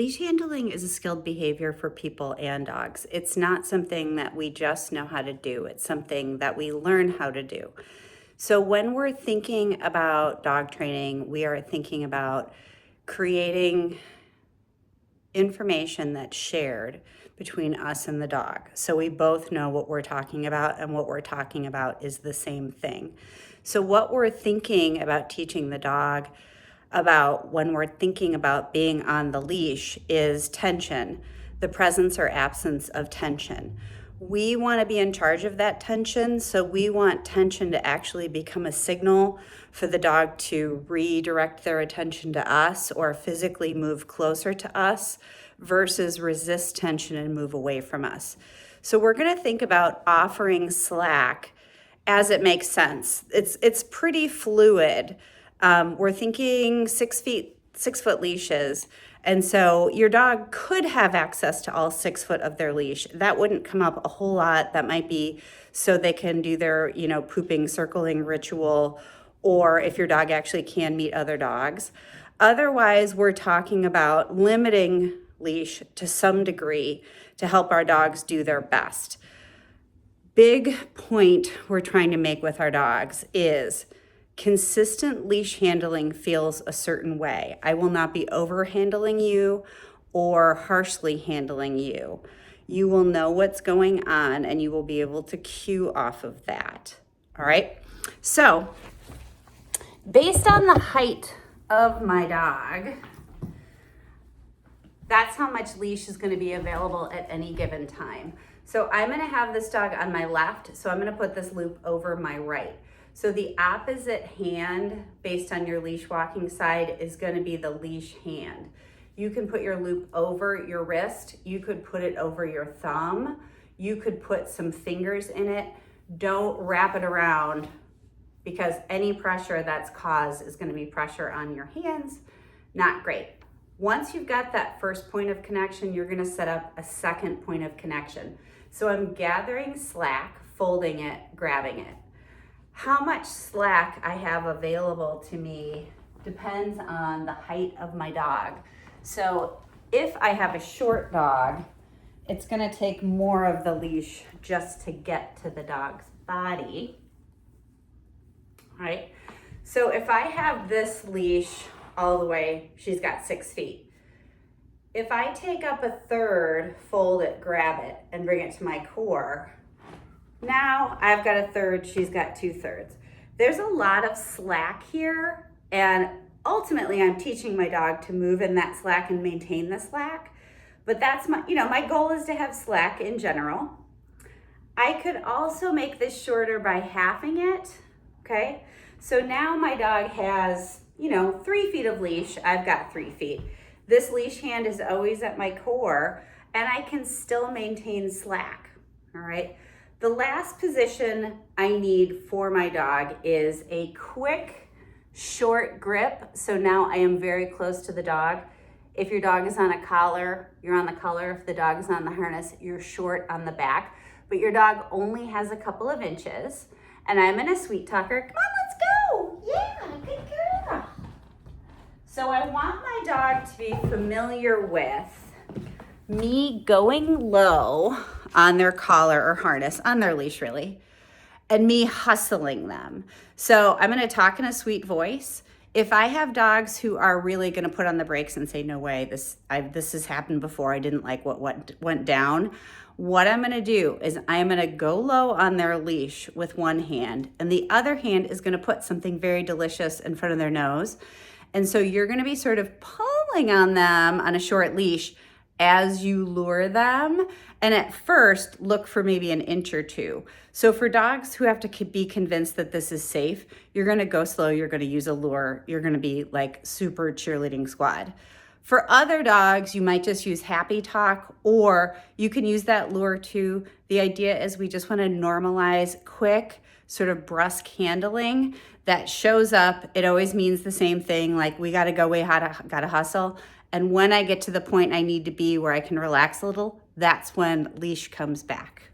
Leash handling is a skilled behavior for people and dogs. It's not something that we just know how to do. It's something that we learn how to do. So when we're thinking about dog training, we are thinking about creating information that's shared between us and the dog. So we both know what we're talking about, and what we're talking about is the same thing. So what we're thinking about teaching the dog about when we're thinking about being on the leash is tension, the presence or absence of tension. We want to be in charge of that tension, so we want tension to actually become a signal for the dog to redirect their attention to us or physically move closer to us versus resist tension and move away from us. So we're going to think about offering slack as it makes sense. It's pretty fluid. We're thinking 6 foot leashes. And so your dog could have access to all 6 foot of their leash. That wouldn't come up a whole lot. That might be so they can do their, pooping, circling ritual, or if your dog actually can meet other dogs. Otherwise, we're talking about limiting leash to some degree to help our dogs do their best. Big point we're trying to make with our dogs is consistent leash handling feels a certain way. I will not be over handling you or harshly handling you. You will know what's going on and you will be able to cue off of that. All right. So based on the height of my dog, that's how much leash is going to be available at any given time. So I'm going to have this dog on my left, so I'm going to put this loop over my right. So the opposite hand, based on your leash walking side, is going to be the leash hand. You can put your loop over your wrist. You could put it over your thumb. You could put some fingers in it. Don't wrap it around, because any pressure that's caused is going to be pressure on your hands. Not great. Once you've got that first point of connection, you're going to set up a second point of connection. So I'm gathering slack, folding it, grabbing it. How much slack I have available to me depends on the height of my dog. So if I have a short dog, it's going to take more of the leash just to get to the dog's body. All right. So if I have this leash all the way, she's got 6 feet. If I take up a third, fold it, grab it, and bring it to my core, now I've got a third, she's got 2/3. There's a lot of slack here, and ultimately I'm teaching my dog to move in that slack and maintain the slack. But that's my goal is to have slack in general. I could also make this shorter by halving it, okay? So now my dog has, 3 feet of leash, I've got 3 feet. This leash hand is always at my core, and I can still maintain slack, all right? The last position I need for my dog is a quick, short grip. So now I am very close to the dog. If your dog is on a collar, you're on the collar. If the dog is on the harness, you're short on the back. But your dog only has a couple of inches. And I'm in a sweet talker. Come on, let's go. Yeah, good girl. So I want my dog to be familiar with me going low on their collar or harness, on their leash really, and me hustling them. So I'm going to talk in a sweet voice. If I have dogs who are really going to put on the brakes and say, no way, this has happened before, I didn't like what went down, what I'm going to do is I'm going to go low on their leash with one hand, and the other hand is going to put something very delicious in front of their nose. And so you're going to be sort of pulling on them on a short leash as you lure them. And at first, look for maybe an inch or two. So for dogs who have to be convinced that this is safe, you're going to go slow, you're going to use a lure, you're going to be like super cheerleading squad. For other dogs, you might just use happy talk, or you can use that lure too. The idea is we just want to normalize quick, sort of brusque handling that shows up. It always means the same thing, like we got to go, we got to hustle. And when I get to the point I need to be where I can relax a little, that's when leash comes back.